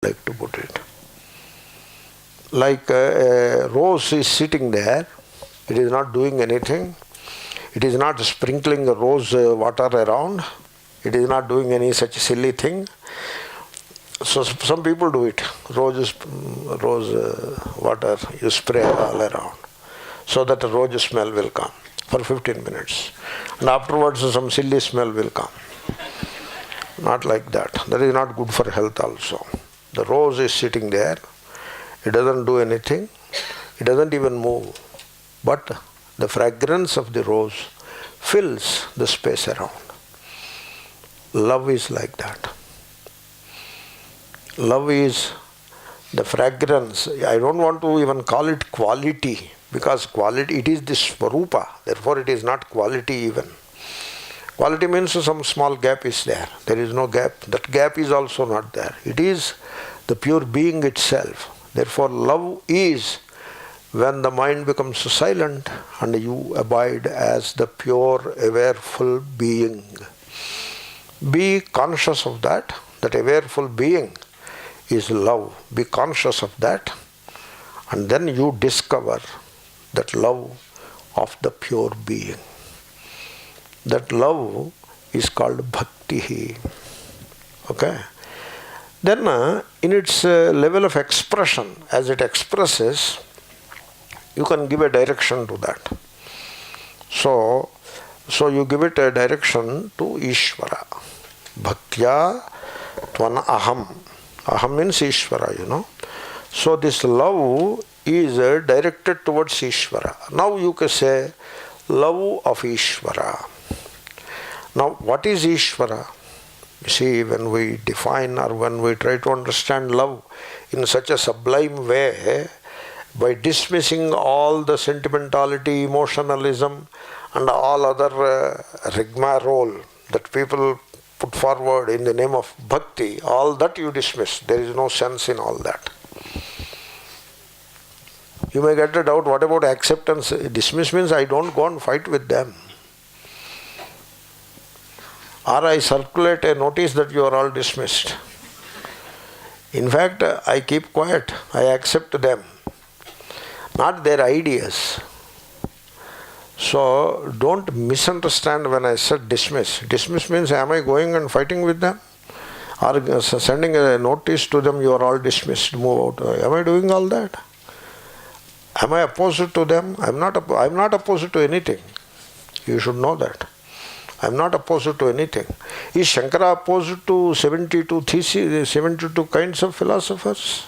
like to put it. Like a rose is sitting there, it is not doing anything, it is not sprinkling rose water around, it is not doing any such silly thing. So some people do it, rose water you spray all around, so that the rose smell will come for 15 minutes. And afterwards some silly smell will come. Not like that. That is not good for health also. The rose is sitting there, it doesn't do anything, it doesn't even move. But the fragrance of the rose fills the space around. Love is like that. Love is the fragrance. I don't want to even call it quality, because quality, it is the swarupa, therefore it is not quality even. Quality means some small gap is there. There is no gap. That gap is also not there. It is the pure being itself. Therefore love is when the mind becomes silent and you abide as the pure, awareful being. Be conscious of that. That awareful being is love. Be conscious of that, and then you discover that love of the pure being. That love is called bhakti. Okay? Then in its level of expression, as it expresses, you can give a direction to that. So you give it a direction to Ishvara. Bhaktya tvan aham. Aham means Ishvara, you know. So this love is directed towards Ishvara. Now you can say love of Ishvara. Now what is Ishvara? You see, when we define or when we try to understand love in such a sublime way, by dismissing all the sentimentality, emotionalism and all other rigmarole that people put forward in the name of bhakti, all that you dismiss. There is no sense in all that. You may get a doubt, what about acceptance? Dismiss means I don't go and fight with them. Or I circulate a notice that you are all dismissed. In fact, I keep quiet. I accept them, not their ideas. So don't misunderstand when I said dismiss. Dismiss means am I going and fighting with them? Or sending a notice to them, you are all dismissed, move out. Am I doing all that? Am I opposed to them? I'm not opposed to anything. You should know that. I'm not opposed to anything. Is Shankara opposed to 72 theses, 72 kinds of philosophers?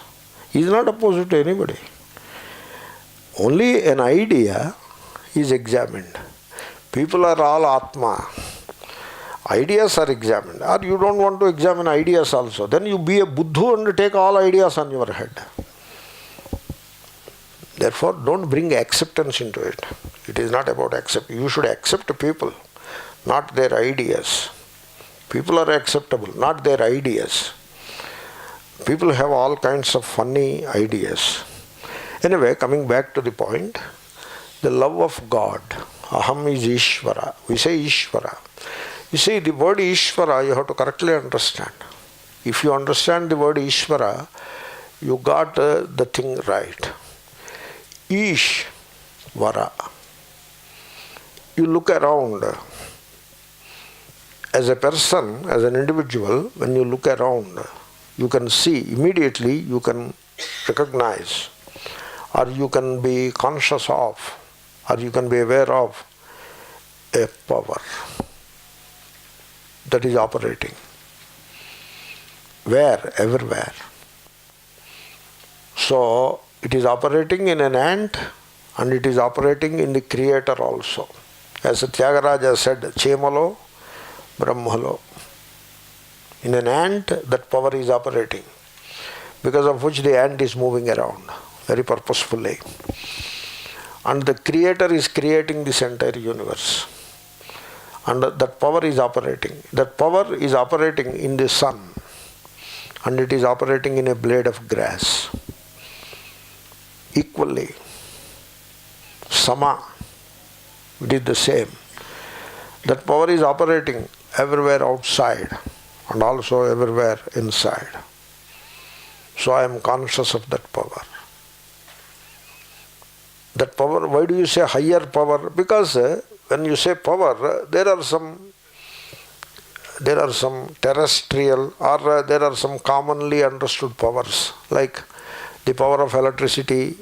He is not opposed to anybody. Only an idea is examined. People are all Atma. Ideas are examined. Or you don't want to examine ideas also. Then you be a Buddha and take all ideas on your head. Therefore, don't bring acceptance into it. It is not about accept. You should accept people, not their ideas. People are acceptable, not their ideas. People have all kinds of funny ideas. Anyway, coming back to the point, the love of God. Aham is Ishvara. We say Ishvara. You see, the word Ishvara you have to correctly understand. If you understand the word Ishvara, you got the thing right. Ishvara. You look around. As a person, as an individual, when you look around, you can see immediately, you can recognize, or you can be conscious of, or you can be aware of a power that is operating. Where? Everywhere. So, it is operating in an ant and it is operating in the Creator also. As Tyagaraja said, Chemalo, Brahmalo. In an ant, that power is operating, because of which the ant is moving around very purposefully. And the Creator is creating this entire universe. And that power is operating. That power is operating in the sun, and it is operating in a blade of grass. Equally. Sama. It is the same. That power is operating everywhere outside and also everywhere inside. So I am conscious of that power. That power, why do you say higher power? Because when you say power, there are some terrestrial or there are some commonly understood powers, like the power of electricity,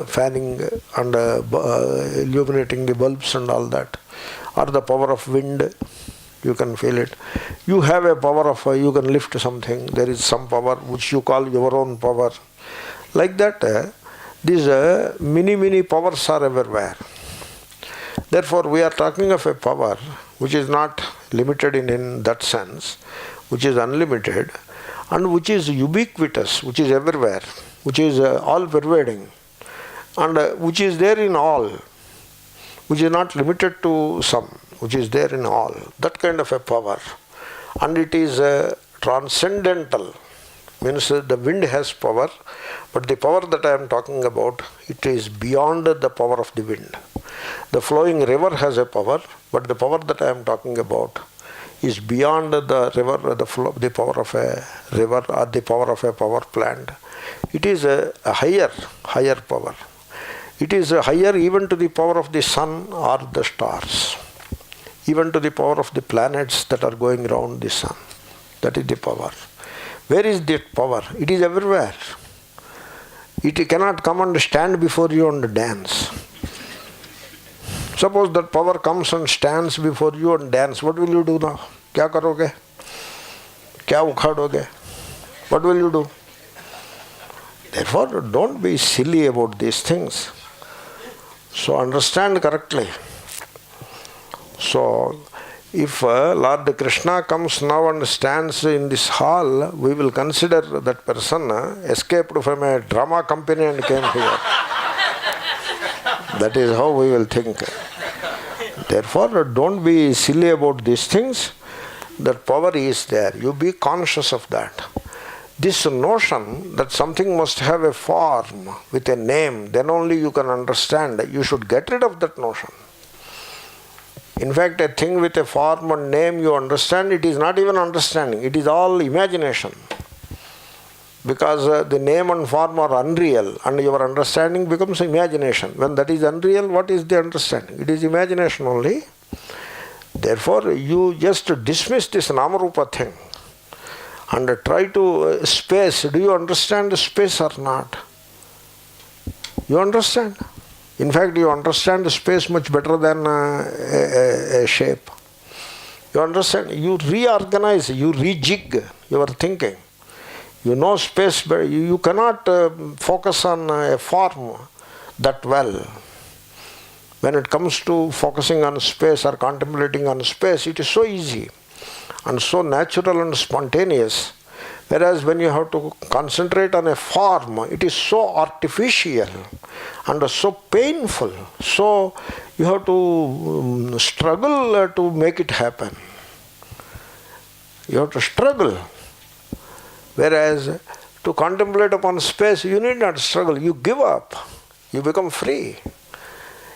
fanning and illuminating the bulbs and all that, or the power of wind, you can feel it. You have a power of, you can lift something, there is some power which you call your own power. Like that, these many powers are everywhere. Therefore, we are talking of a power which is not limited in that sense, which is unlimited, and which is ubiquitous, which is everywhere, which is all-pervading, and which is there in all, which is not limited to some, which is there in all. That kind of a power. And it is transcendental. Means the wind has power, but the power that I am talking about, it is beyond the power of the wind. The flowing river has a power, but the power that I am talking about is beyond the river, the power of a river or the power of a power plant. It is a higher power. It is higher even to the power of the sun or the stars, even to the power of the planets that are going around the sun. That is the power. Where is that power? It is everywhere. It cannot come and stand before you and dance. Suppose that power comes and stands before you and dance, what will you do now? Kya karoge? Kya ukhadoge? What will you do? Therefore, don't be silly about these things. So understand correctly. So, if Lord Krishna comes now and stands in this hall, we will consider that person escaped from a drama company and came here. That is how we will think. Therefore, don't be silly about these things. That power is there. You be conscious of that. This notion that something must have a form with a name, then only you can understand. You should get rid of that notion. In fact, a thing with a form and name, you understand, it is not even understanding. It is all imagination. Because the name and form are unreal and your understanding becomes imagination. When that is unreal, what is the understanding? It is imagination only. Therefore, you just dismiss this Namarupa thing and try to space. Do you understand space or not? You understand? In fact, you understand space much better than a shape. You understand? You reorganize, you rejig your thinking. You know space, but you cannot focus on a form that well. When it comes to focusing on space or contemplating on space, it is so easy and so natural and spontaneous. Whereas when you have to concentrate on a form, it is so artificial and so painful. So you have to struggle to make it happen. You have to struggle. Whereas to contemplate upon space, you need not struggle. You give up. You become free.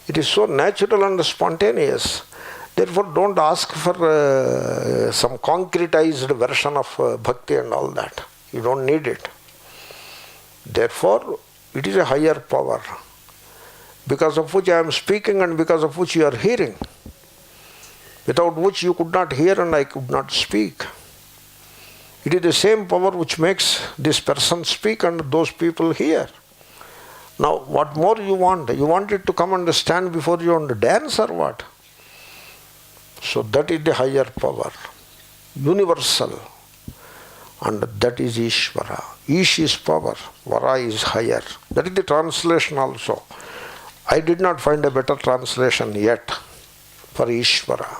It is so natural and spontaneous. Therefore, don't ask for some concretized version of bhakti and all that. You don't need it. Therefore, it is a higher power, because of which I am speaking and because of which you are hearing, without which you could not hear and I could not speak. It is the same power which makes this person speak and those people hear. Now, what more you want? You want it to come and stand before you and dance or what? So that is the higher power, universal, and that is Ishvara. Ish is power, Vara is higher. That is the translation also. I did not find a better translation yet for Ishvara.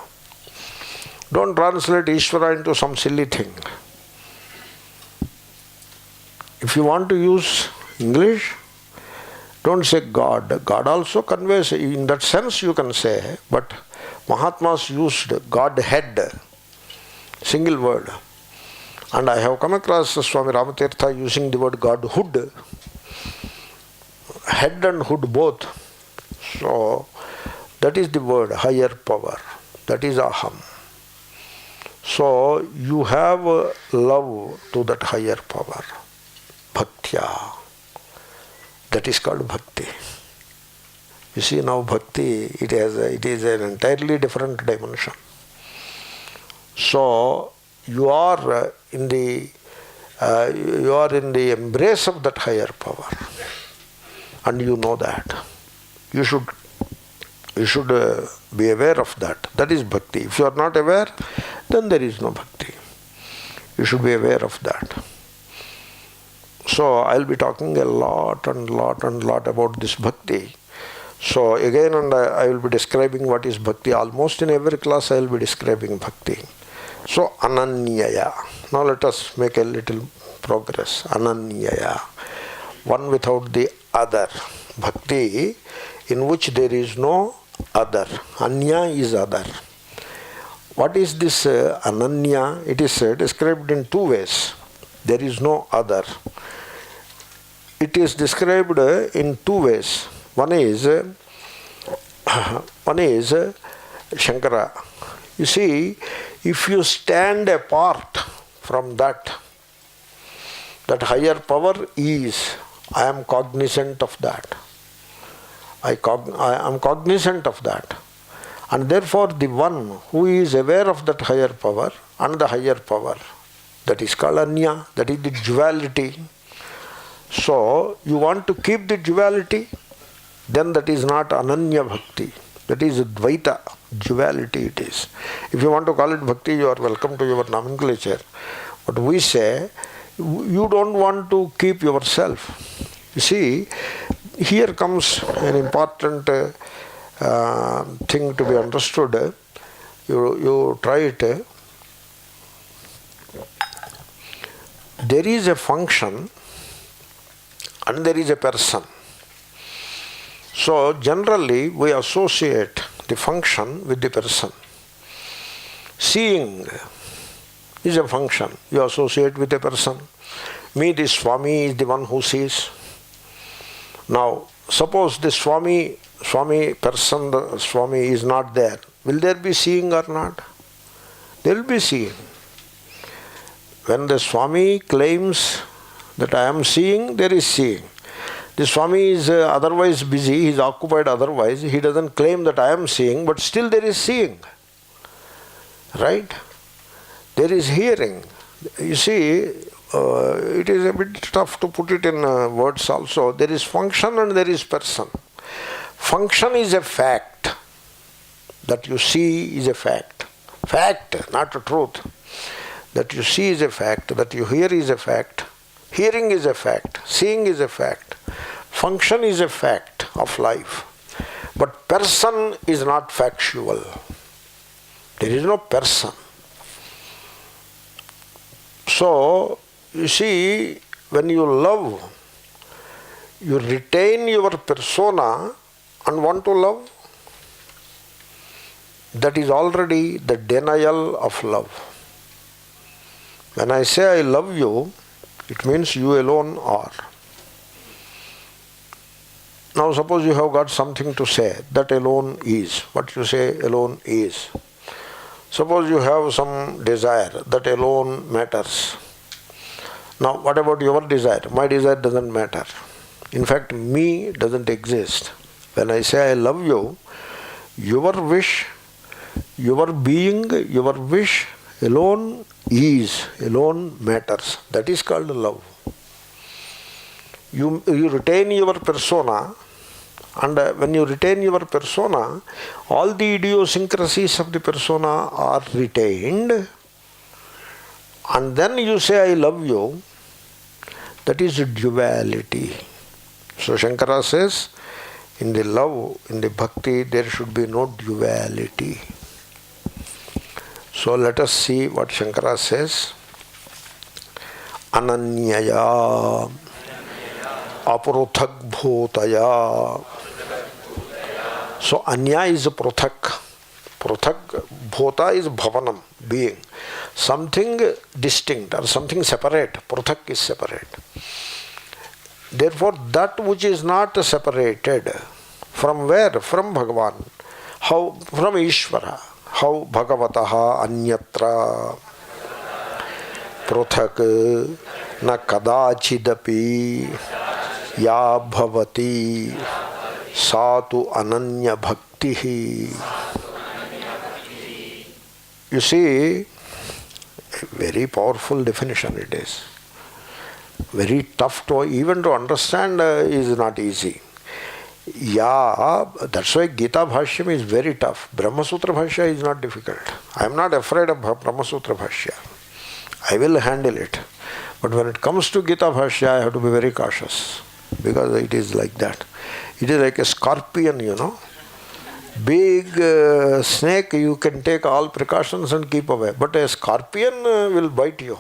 Don't translate Ishvara into some silly thing. If you want to use English, don't say God. God also conveys, in that sense you can say, but Mahatmas used Godhead, single word. And I have come across Swami Ramatirtha using the word Godhood, head and hood both. So that is the word, higher power. That is Aham. So you have love to that higher power. Tasya. That is called bhakti. You see, now bhakti, it is an entirely different dimension. So you are in the embrace of that higher power, and you know that. You should be aware of that. That is bhakti. If you are not aware, then there is no bhakti. You should be aware of that. So I will be talking a lot about this bhakti. So again, and I will be describing what is bhakti. Almost in every class I will be describing bhakti. So ananyaya. Now let us make a little progress. Ananyaya. One without the other. Bhakti in which there is no other. Anya is other. What is this ananya? It is described in two ways. There is no other. It is described in two ways. One is Shankara. You see, if you stand apart from that higher power is, I am cognizant of that. I am cognizant of that. And therefore the one who is aware of that higher power and the higher power, that is called Anya, that is the duality. So you want to keep the duality, then that is not Ananya Bhakti. That is Dvaita, duality it is. If you want to call it Bhakti, you are welcome to your nomenclature. But we say, you don't want to keep yourself. You see, here comes an important thing to be understood. You try it. There is a function and there is a person. So generally we associate the function with the person. Seeing is a function. You associate with a person. Me, the Swami, is the one who sees. Now, suppose the Swami person, the Swami is not there. Will there be seeing or not? There will be seeing. When the Swami claims that I am seeing, there is seeing. The Swami is otherwise busy, he is occupied otherwise, he doesn't claim that I am seeing, but still there is seeing. Right? There is hearing. You see, it is a bit tough to put it in words also. There is function and there is person. Function is a fact. That you see is a fact. Fact, not a truth. That you see is a fact. That you hear is a fact. Hearing is a fact. Seeing is a fact. Function is a fact of life. But person is not factual. There is no person. So, you see, when you love, you retain your persona and want to love. That is already the denial of love. When I say I love you, it means you alone are. Now suppose you have got something to say, that alone is. What you say alone is. Suppose you have some desire, that alone matters. Now what about your desire? My desire doesn't matter. In fact, me doesn't exist. When I say I love you, your wish, your being, your wish alone is, alone matters. That is called love. You retain your persona, and when you retain your persona, all the idiosyncrasies of the persona are retained, and then you say I love you. That is duality. So Shankara says, in the love, in the bhakti, there should be no duality. So let us see what Shankara says. Ananyaya apruthak bhotaya. So anya is pruthak. Pruthak, bhota is bhavanam, being. Something distinct or something separate. Pruthak is separate. Therefore, that which is not separated, from where? From Bhagavan. How? From Ishvara. How? Bhagavataha anyatra pruthak na kadachidapi ya bhavati satu ananya bhakti. You see, a very powerful definition it is. Very tough to even to understand is not easy. Yeah, that's why Gita Bhashyam is very tough. Brahma Sutra Bhashya is not difficult. I am not afraid of Brahma Sutra Bhashya. I will handle it. But when it comes to Gita Bhashya, I have to be very cautious. Because it is like that. It is like a scorpion, you know. Big snake, you can take all precautions and keep away. But a scorpion will bite you.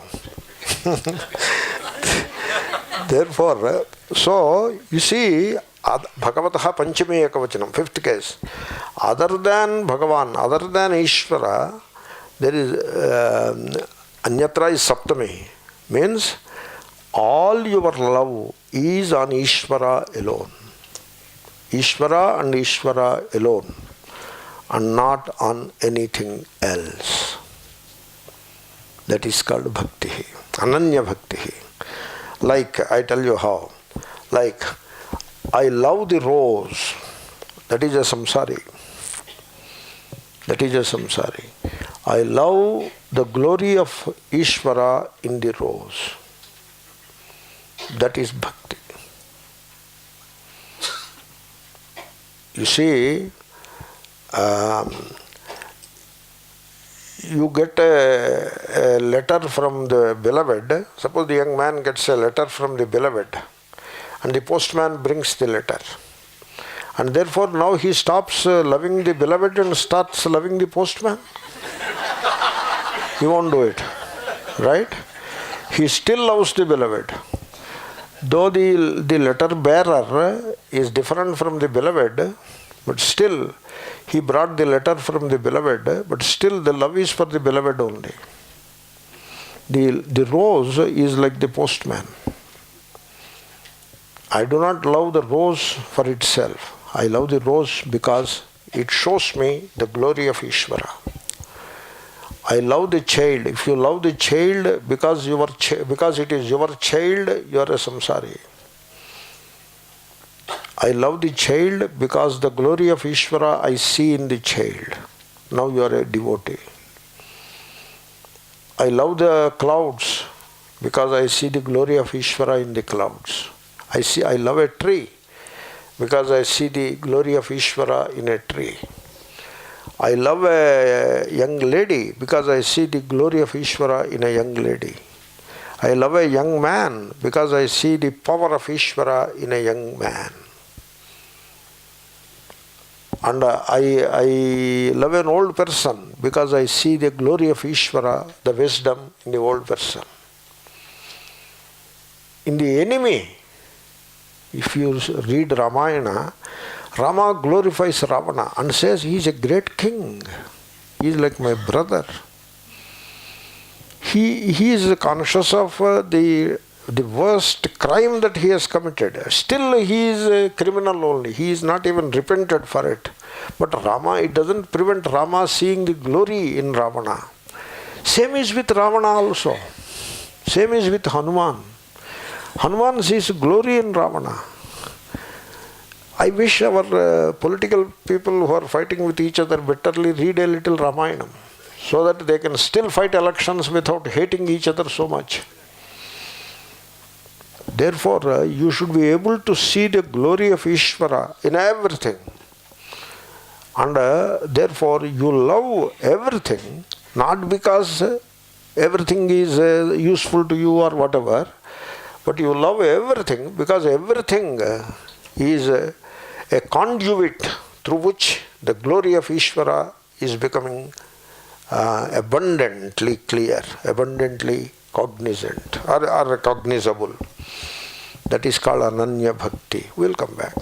Therefore, so you see, Bhagavataha Panchami Ekavachanam, fifth case. Other than Bhagavan, other than Ishvara, there is Anyatra is Saptami. Means all your love is on Ishvara alone. Ishvara and Ishvara alone, and not on anything else. That is called Bhakti, Ananya Bhakti. Like, I tell you how. Like, I love the rose. That is a samsari. That is a samsari. I love the glory of Ishvara in the rose. That is Bhakti. You see, you get a letter from the beloved. Suppose the young man gets a letter from the beloved and the postman brings the letter. And therefore now he stops loving the beloved and starts loving the postman. He won't do it. Right? He still loves the beloved. Though the letter bearer is different from the beloved, but still he brought the letter from the beloved, but still the love is for the beloved only. The rose is like the postman. I do not love the rose for itself. I love the rose because it shows me the glory of Ishvara. I love the child. If you love the child because it is your child, you are a samsari. I love the child because the glory of Ishvara I see in the child. Now you are a devotee. I love the clouds because I see the glory of Ishvara in the clouds. I love a tree because I see the glory of Ishvara in a tree. I love a young lady because I see the glory of Ishvara in a young lady. I love a young man because I see the power of Ishvara in a young man. And I love an old person because I see the glory of Ishvara, the wisdom in the old person. In the enemy, if you read Ramayana, Rama glorifies Ravana and says he is a great king. He is like my brother. He is conscious of the worst crime that he has committed. Still he is a criminal only. He is not even repented for it. But Rama, it doesn't prevent Rama seeing the glory in Ravana. Same is with Ravana also. Same is with Hanuman. Hanuman sees glory in Ravana. I wish our political people who are fighting with each other bitterly read a little Ramayana, so that they can still fight elections without hating each other so much. Therefore, you should be able to see the glory of Ishvara in everything. And therefore, you love everything, not because everything is useful to you or whatever, but you love everything because everything is a conduit through which the glory of Ishvara is becoming abundantly clear, abundantly cognizant or recognizable. That is called Ananya Bhakti. We'll come back.